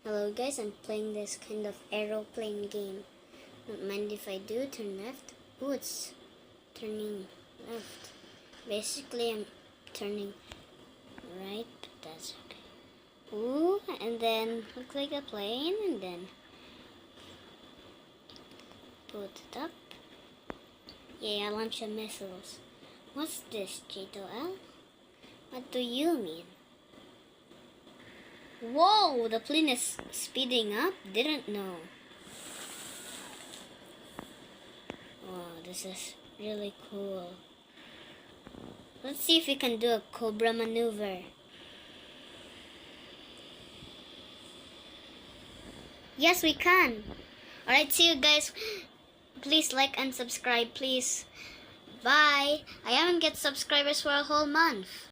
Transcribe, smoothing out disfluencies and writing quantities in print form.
Hello guys, I'm playing this kind of aeroplane game. Don't mind if I do. Turn left. Ooh, it's turning left. Basically, I'm turning right, but that's okay. Ooh, and then look like a plane, and then put it up. Yeah, launch some missiles. What's this, J2L? What do you mean? Whoa, the plane is speeding up? Didn't know. Wow, this is really cool. Let's see if we can do a Cobra maneuver. Yes, we can. Alright, see you guys. Please like and subscribe, please. Bye. I haven't get subscribers for a whole month.